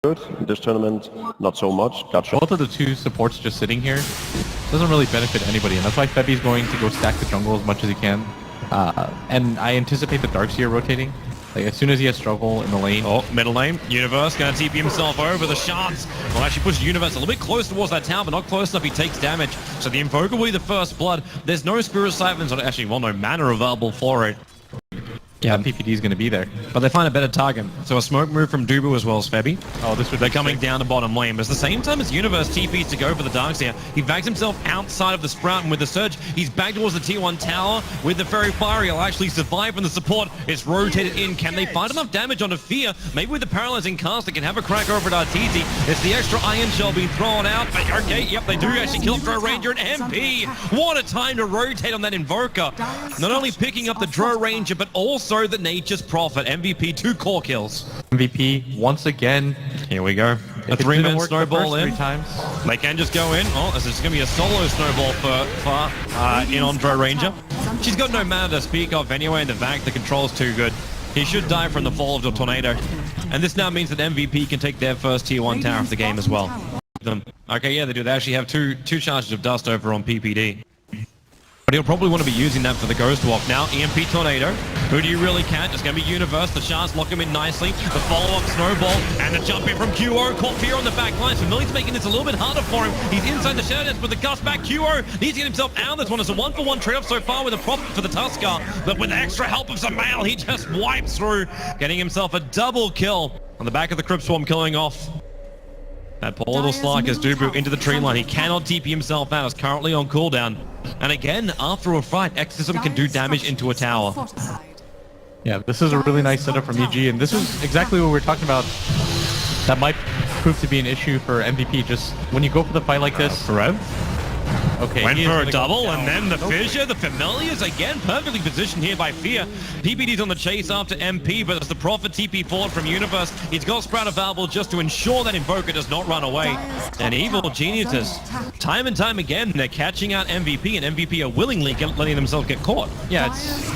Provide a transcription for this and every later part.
good. In this tournament, not so much. Gotcha. Both of the two supports just sitting here doesn't really benefit anybody, and that's why Febi's going to go stack the jungle as much as he can. And I anticipate the Darkseer rotating. Like, as soon as he has struggle in the lane. Oh, middle lane. Universe gonna TP himself over. The shards will actually push Universe a little bit close towards that tower, but not close enough. He takes damage. So the Invoker will be the first blood. There's no Spirit Siphons, or actually, well, no mana available for it. Yeah, PPD is going to be there. But they find a better target. So a smoke move from Dubu as well as Febi. Oh, this would They're coming down to bottom lane. But at the same time as Universe TPs to go for the Darkseer, he bags himself outside of the Sprout, and with the Surge, he's back towards the Tier 1 tower. With the Fairy Fire, he'll actually survive, and the support is rotated in. Can they find enough damage onto Fear? Maybe with the Paralyzing Cast, they can have a crack over at Arteezy. It's the extra Iron Shell being thrown out. But okay, yep, they do actually kill Drow Ranger and MP. What a time to rotate on that Invoker. Not only picking up the Drow Ranger, but also the Nature's Prophet. MVP, 2 core kills. MVP once again. Here we go. A 3-man snowball in. 3 times. They can just go in. Oh, this is going to be a solo snowball for in on Drow Ranger. She's got no mana to speak of anyway, and the Vac, the control's too good. He should die from the fall of the tornado. And this now means that MVP can take their first Tier 1 tower of the game as well. Okay, yeah, they do. They actually have two charges of dust over on PPD. But he'll probably want to be using that for the Ghost Walk. Now, EMP Tornado. Who do you really catch? It's going to be Universe. The shards lock him in nicely. The follow-up Snowball. And the jump in from QO. Caught Fear on the back line. Familiar's making this a little bit harder for him. He's inside the Shadow Dance with the Gust back. QO needs to get himself out of this one. It's a 1-for-1 trade-off so far with a profit for the Tusker. But with the extra help of some Maelk, he just wipes through, getting himself a double kill on the back of the Crypt Swarm, killing off that poor little Slark as Dubu into the tree line. He cannot TP himself out. It's currently on cooldown. And again, after a fight, Exorcism can do damage into a tower. Yeah, this is a really nice setup from EG, and this is exactly what we were talking about. That might prove to be an issue for MVP. Just when you go for the fight like this. Rev? Okay, went for a double, and then the Fissure, the Familiars, again, perfectly positioned here by Fear. PPD's on the chase after MP, but it's the Prophet TP forward from Universe. He's got Sprout available just to ensure that Invoker does not run away. And Evil Geniuses, time and time again, they're catching out MVP, and MVP are willingly letting themselves get caught. Yeah, it's...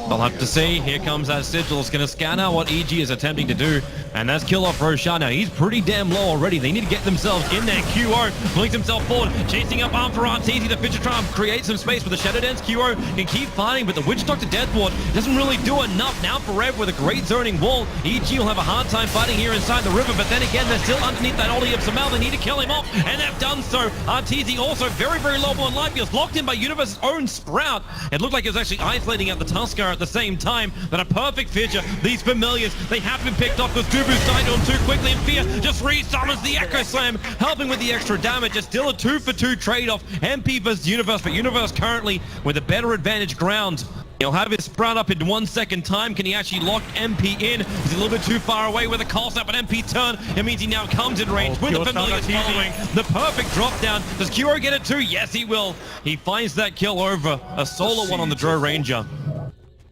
They'll have to see. Here comes that Sigil. It's going to scan out what EG is attempting to do. And that's kill off Roshan. Now, he's pretty damn low already. They need to get themselves in there. QO flings himself forward, chasing up arm for Arteezy. The Fidget Try create some space with the Shadow Dance. QO can keep fighting, but the Witch Doctor Death Ward doesn't really do enough. Now for Rev with a great zoning wall. EG will have a hard time fighting here inside the river, but then again, they're still underneath that ulti of Samal. They need to kill him off, and they've done so. Arteezy also very, very low on life. He was locked in by Universe's own Sprout. It looked like it was actually isolating out the Tusker at the same time. But a perfect Fissure. These Familiars, they have been picked off because Dubu's died to him too quickly, and Fear just re-summons the Echo Slam, helping with the extra damage. It's still a 2-for-2 trade-off. MP versus Universe, but Universe currently with a better advantage ground. He'll have his Sprout up in 1 second time. Can he actually lock MP in? He's a little bit too far away with a call snap, but MP turn. It means he now comes in range with the Familiars following. The perfect drop down. Does QO get it too? Yes, he will. He finds that kill over a solo one on the Drow Ranger.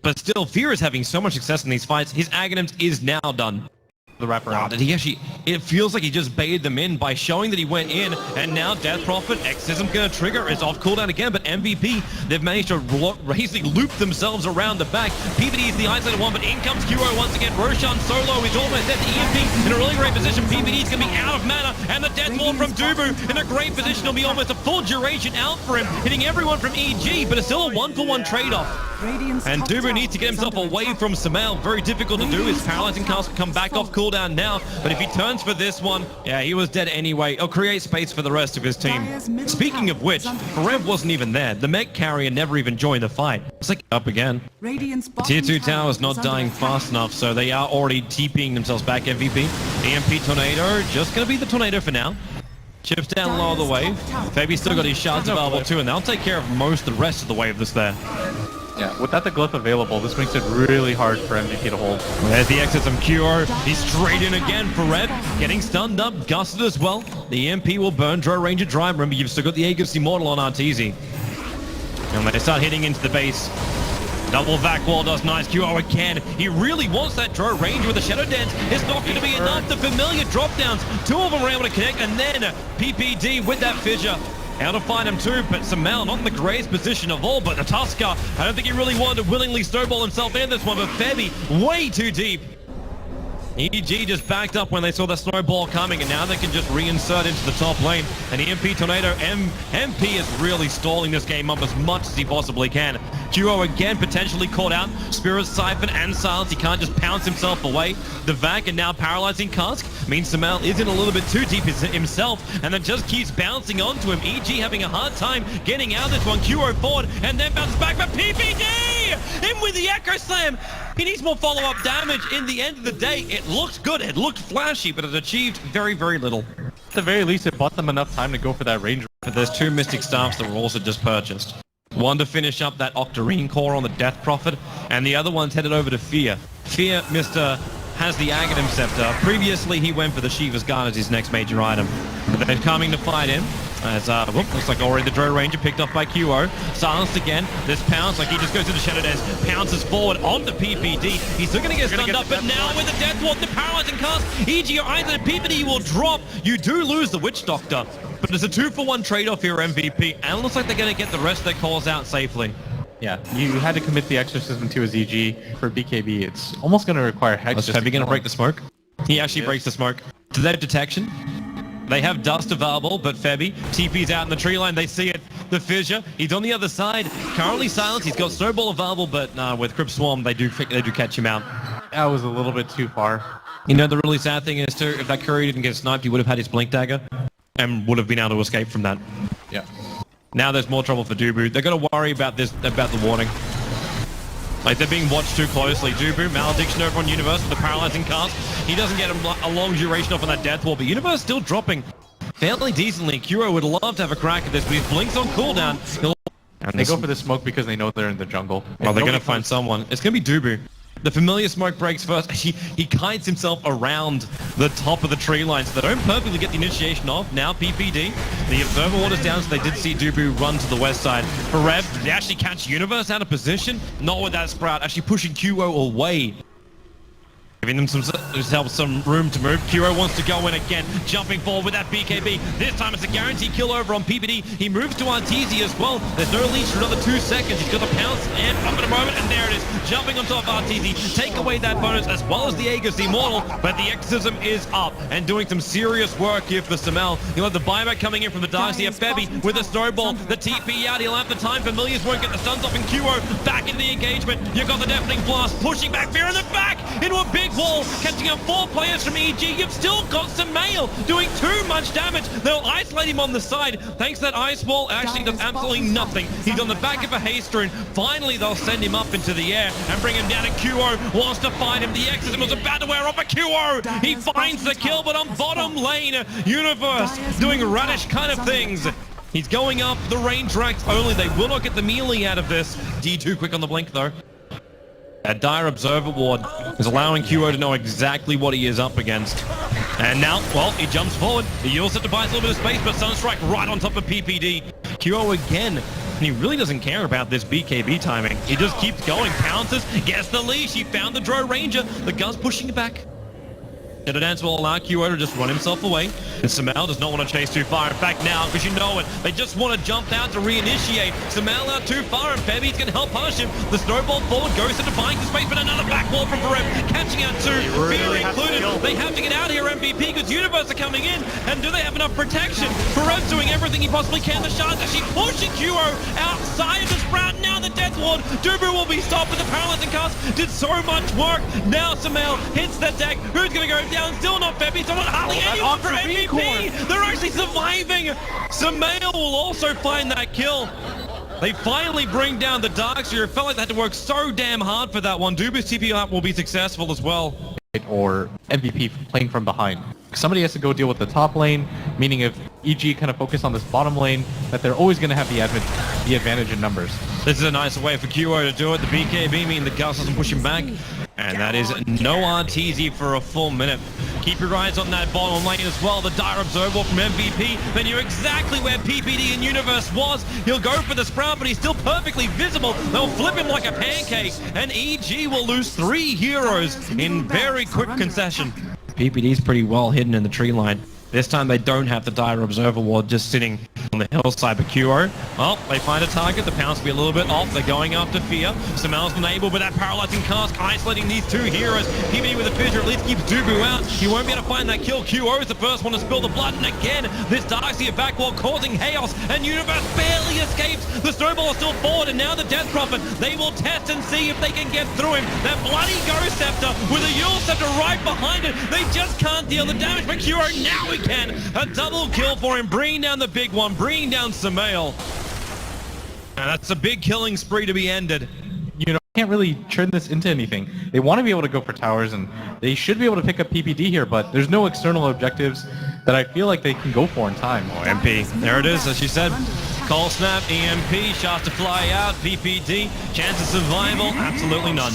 But still, Fear is having so much success in these fights. His Aghanims is now done. The wraparound. Did he actually... It feels like he just baited them in by showing that he went in, and now Death Prophet, Exorcism gonna trigger. It's off cooldown again, but MVP, they've managed to basically loop themselves around the back. PPD is the isolated one, but in comes QO once again. Roshan solo is almost at the EMP in a really great position. PPD is gonna be out of mana, and the Death Wall from Dubu in a great position. It'll be almost a full duration out for him, hitting everyone from EG, but it's still a 1-for-1 trade-off. And Dubu needs to get himself away from Samal. Very difficult to do. His Paralyzing Cast will come back off cooldown now, but if he turns for this one, yeah, he was dead anyway. He'll create space for the rest of his team. Speaking of which, Rev wasn't even there. The mech carrier never even joined the fight. It's like up again. Tier 2 tower is not dying fast enough, so they are already TPing themselves back. MVP. EMP Tornado, just gonna be the Tornado for now. Chips down low of the wave. Fabi's still got his shards available too, and they'll take care of most of the rest of the wave that's there. Yeah, without the glyph available, this makes it really hard for MVP to hold. There's the exit from QO. He's straight in again for Rev. Getting stunned up, gusted as well. The EMP will burn Drow Ranger dry. Remember, you've still got the Aegis Immortal on Arteezy. And when they start hitting into the base, double vac wall does nice. QO again. He really wants that Drow Ranger with the Shadow Dance. It's not going to be enough. The Familiar drop downs. 2 of them are able to connect, and then PPD with that Fissure. How to find him too, but Samal not in the greatest position of all, but the Tusker, I don't think he really wanted to willingly snowball himself in this one, but Febi way too deep. EG just backed up when they saw the snowball coming, and now they can just reinsert into the top lane. And EMP Tornado, MP is really stalling this game up as much as he possibly can. Duo again potentially caught out. Spirit, Siphon, and Silence. He can't just pounce himself away. The Vac and now paralyzing Cask means Maelk is in a little bit too deep himself, and then just keeps bouncing onto him. EG having a hard time getting out of this one. QO forward, and then bounces back, but PPD! In with the Echo Slam! He needs more follow-up damage. In the end of the day, it looked good, it looked flashy, but it achieved very, very little. At the very least, it bought them enough time to go for that range. But there's 2 Mystic Staffs that were also just purchased. One to finish up that Octarine core on the Death Prophet, and the other one's headed over to Fear. Fear, has the Aghanim Scepter. Previously, he went for the Shiva's Guard as his next major item. But they're coming to fight him. As, looks like already the Drow Ranger picked off by QO. Silenced again. This pounce, like he just goes to the Shadow Dance, pounces forward onto PPD. He's still going to get stunned up, but now with the Death Ward, the paralyzing cast, EG or either PPD will drop. You do lose the Witch Doctor, but it's a 2-for-1 trade-off here, MVP, and it looks like they're going to get the rest of their calls out safely. Yeah, you had to commit the Exorcism to his EG. For BKB, it's almost going to require Hex. Is Heavy going to break the smoke? He actually breaks the smoke. Do they have detection? They have dust available, but Febby TP's out in the tree line. They see it. The Fissure, he's on the other side. Currently silenced. He's got Snowball available, but with Crypt Swarm, they do catch him out. That was a little bit too far. You know, the really sad thing is, too, if that Courier didn't get sniped, he would have had his Blink Dagger and would have been able to escape from that. Yeah. Now there's more trouble for Dubu. They're going to worry about the warning. Like, they're being watched too closely. Dubu, Malediction over on Universe with the paralyzing cast. He doesn't get a long duration off on that Death Wall, but Universe still dropping fairly decently. Kuro would love to have a crack at this, but his Blink's on cooldown. And they go for the smoke because they know they're in the jungle. Oh, they're going to find someone. It's going to be Dubu. The familiar smoke breaks first. He kites himself around the top of the tree line, so they don't perfectly get the initiation off. Now PPD. The Observer Water's down, so they did see Dubu run to the west side. For Rev, did they actually catch Universe out of position? Not with that Sprout, actually pushing QO away. Giving them some room to move. Kuro wants to go in again, jumping forward with that BKB. This time it's a guaranteed kill over on PPD. He moves to Arteezy as well. There's no leash for another 2 seconds. He's got the pounce and up in a moment, and there it is. Jumping on top of Arteezy. Take away that bonus as well as the Aegis Immortal, but the Exorcism is up and doing some serious work here for Samel. He'll have the buyback coming in from the Darks here. Febby with a snowball. The TP out. He'll have the time. Familiars won't get the stuns off, and Kuro back into the engagement. You've got the Deafening Blast pushing back Fear in the back into a big wall, catching up 4 players from EG. You've still got some Maelk doing too much damage. They'll isolate him on the side. Thanks to that ice wall, actually does absolutely nothing. He's on the back of a haste rune. Finally, they'll send him up into the air and bring him down, and QO wants to fight him. The Exorcism was about to wear off a QO. He finds the kill, but on bottom lane, Universe doing radish kind of things. He's going up the range racks only. They will not get the melee out of this. D2 quick on the blink, though. That Dire Observer Ward is allowing QO to know exactly what he is up against. And now, well, he jumps forward. He also buys a little bit of space, but Sunstrike right on top of PPD. QO again, and he really doesn't care about this BKB timing. He just keeps going, pounces, gets the leash. He found the Drow Ranger. The gun's pushing it back. Shadow Dance will allow QO to just run himself away. And Samel does not want to chase too far. In fact, now, because you know it, they just want to jump out to reinitiate. Samel out too far, and Febby's going to help punish him. The snowball forward goes into defying the space, but another back wall from Vareb, catching out 2. Fear included. They have to get out here, MVP, because Universe are coming in. And do they have enough protection? Vareb's doing everything he possibly can. The Shard's actually pushing QO outside of the Sprout. Now the Death Ward. Dubu will be stopped, but the paralyzing cast did so much work. Now Samel hits the deck. Who's going to go down? Still not Febby, so not hardly anyone for MVP. They're actually surviving. Samel will also find that kill. They finally bring down the Darkseer. It felt like they had to work so damn hard for that one. Dubu's TP up will be successful as well. Or MVP playing from behind. Somebody has to go deal with the top lane, meaning if EG kind of focus on this bottom lane, that they're always going to have the advantage in numbers. This is a nice way for QO to do it. The BKB meaning the Gus doesn't push him back. And that is no RTZ for a full minute. Keep your eyes on that bottom lane as well. The Dire Observer from MVP. They knew exactly where PPD in Universe was. He'll go for the Sprout, but he's still perfectly visible. They'll flip him like a pancake. And EG will lose 3 heroes in very quick concession. PPD's pretty well hidden in the tree line. This time they don't have the Dire Observer Ward just sitting on the hillside, but QO, well, they find a target. The pounds will be a little bit off. They're going after Fear. Samel's been able with that paralyzing cast, isolating these two heroes. PvD with a fissure at least keeps Dubu out. He won't be able to find that kill. QO is the first one to spill the blood, and again, this Darkseer backwall causing chaos, and Universe barely escapes. The snowball is still forward, and now the Death Prophet, they will test and see if they can get through him. That bloody Ghost Scepter with a Yule Scepter right behind it. They just can't deal the damage, but QO now he can. A double kill for him, bringing down the big one, bringing down Maelk. And that's a big killing spree to be ended. You know, can't really turn this into anything. They want to be able to go for towers, and they should be able to pick up PPD here, but there's no external objectives that I feel like they can go for in time. Oh, MP. There it is, as you said. Cold Snap, EMP, shots to fly out, PPD, chance of survival, absolutely none.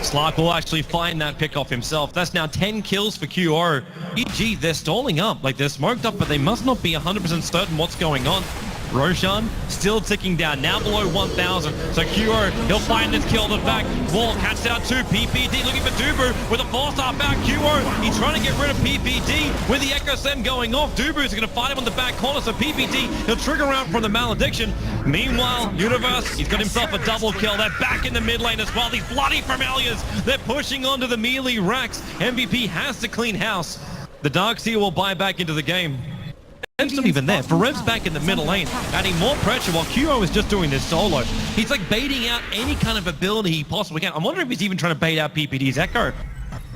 Slark will actually find that pick off himself. That's now 10 kills for QO. EG, they're stalling up, like they're smoked up, but they must not be 100% certain what's going on. Roshan still ticking down, now below 1,000. So QO, he'll find this kill the back. Wall catches out two. PPD looking for Dubu with a 4-star back. QO, he's trying to get rid of PPD with the Echo Slam going off. Dubu's going to fight him on the back corner, so PPD, he'll trigger around from the Malediction. Meanwhile, Universe, he's got himself a double kill. They're back in the mid lane as well. These bloody familiars, they're pushing onto the melee racks. MVP has to clean house. The Darkseer will buy back into the game. Rev's not even there. Rev's back in the middle lane, adding more pressure while QO is just doing this solo. He's like baiting out any kind of ability he possibly can. I'm wondering if he's even trying to bait out PPD's Echo.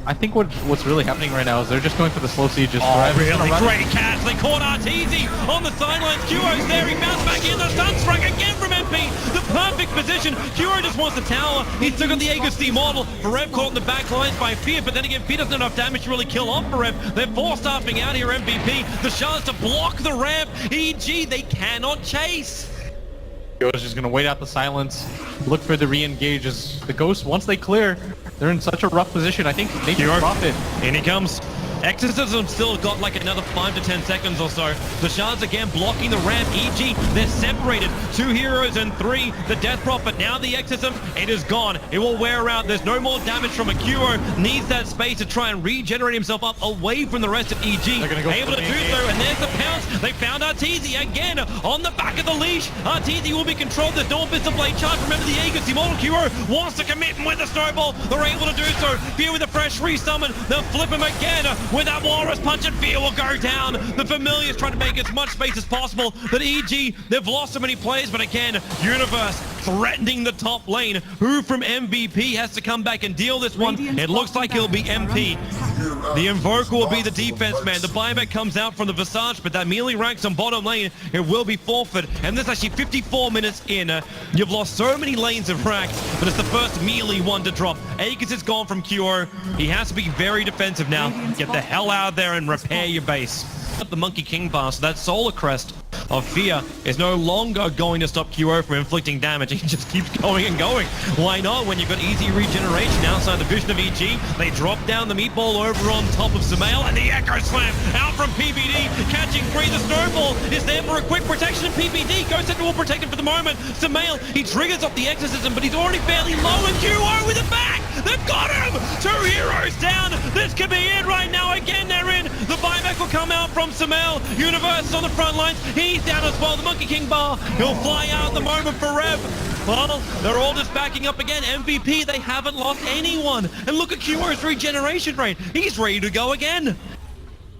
I think what's really happening right now is they're just going for the slow siege. Oh, really great catch. They caught Arteezy on the sidelines. QO's there. He bounced back in. The stun strike again from MP. The perfect position. QO just wants the tower. He's still got the Aegis model. Rev caught in the back lines by Fear, but then again, Fear doesn't have enough damage to really kill off Rev. They're force-staffing out here, MVP. The shards to block the ramp. EG, they cannot chase. QO's just going to wait out the silence, look for the re-engage as the Ghosts, once they clear, they're in such a rough position. I think they can drop it. In he comes. Exorcism still got like another 5 to 10 seconds or so. The shards again blocking the ramp. EG, they're separated. 2 heroes and 3. The Death Prophet, now the Exorcism, it is gone. It will wear out. There's no more damage from a QO. Needs that space to try and regenerate himself up away from the rest of EG. Go able to do so, and there's the pounce. They found Arteezy again on the back of the leash. Arteezy will be controlled. There's no Pistol Blade charge. Remember the Aegis, the Immortal QO wants to commit with the snowball. They're able to do so. Fear with a fresh resummon. They'll flip him again. With that Walrus Punch, and Fear will go down. The Familiar's trying to make as much space as possible, but EG, they've lost so many players, but again, Universe threatening the top lane. Who from MVP has to come back and deal this one? It looks like it'll be MP. The Invoker will be the defense man. The buyback comes out from the Visage, but that melee ranks on bottom lane, it will be forfeit. And there's actually 54 minutes in. You've lost so many lanes of racks, but it's the first melee one to drop. Aegis is gone from QO. He has to be very defensive now. Get the hell out there and repair your base. The Monkey King pass, that Solar Crest of Fear is no longer going to stop QO from inflicting damage. He just keeps going and going. Why not when you've got easy regeneration outside the vision of EG? They drop down the meatball over on top of Maelk, and the Echo Slam out from PPD, catching free. The snowball is there for a quick protection of PPD. Ghost Scepter will protect him for the moment. Maelk, he triggers off the Exorcism, but he's already fairly low, and QO with it back! They've got him! 2 heroes down! This could be it right now. Again, they're in. The buyback will come out from Maelk. Universe is on the front lines. He's down as well. The Monkey King bar, he'll fly out at the moment for Rev. Well, they're all just backing up again. MVP, they haven't lost anyone. And look at QO's regeneration rate. He's ready to go again.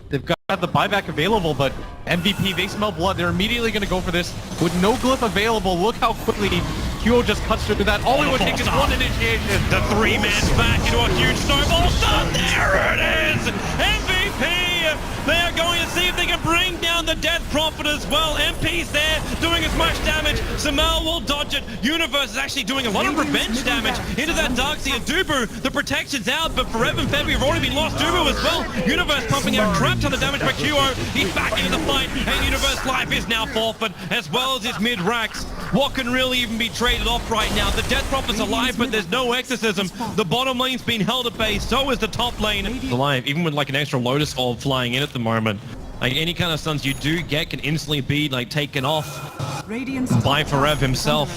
They've got the buyback available, but MVP, they smell blood. They're immediately going to go for this. With no glyph available, look how quickly QO just cuts through that. All it would take is one initiation. The 3-man back into a huge snowball stun. There it is! MVP! They are going to see if they can bring down the Death Prophet as well. MP's there, doing as much damage. Samal will dodge it. Universe is actually doing a lot of revenge damage into that Darkseer. Dubu, the protection's out, but Forever and Febby have already been lost. Dubu as well. Universe pumping out crap ton of damage by QO. He's back into the fight, and Universe life is now forfeit, as well as his mid-racks. What can really even be traded off right now? The Death Prophet's alive, but there's no Exorcism. The bottom lane's been held at bay, so is the top lane. Alive, even with like an extra Lotus Orb flying in at the moment. Like any kind of stuns you do get can instantly be like taken off by Forever himself.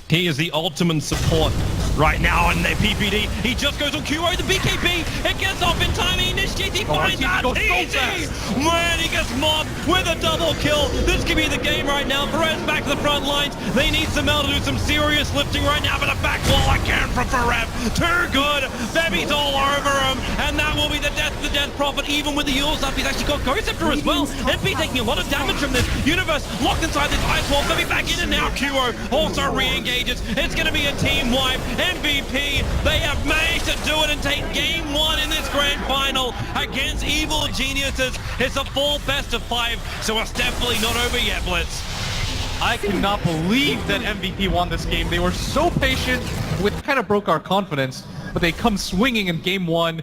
He is the ultimate support right now in their PPD. He just goes on QO, the BKB. It gets off in time. He initiates. He finds that easy. Man, he gets mobbed with a double kill. This could be the game right now. Perez back to the front lines. They need Maelk to do some serious lifting right now, but a back wall again from Perez. Too good. Febby's all over him, and that will be the death prophet. Even with the Yules up, he's actually got Ghoceptor as well. MP taking a lot of damage from this. Universe locked inside this ice wall. Febby back in, and now QO also re-engages. It's going to be a team wipe. MVP, they have managed to do it and take game 1 in this grand final against Evil Geniuses. It's a full best of 5, so it's definitely not over yet, Blitz. I cannot believe that MVP won this game. They were so patient, which kind of broke our confidence, but they come swinging in game 1.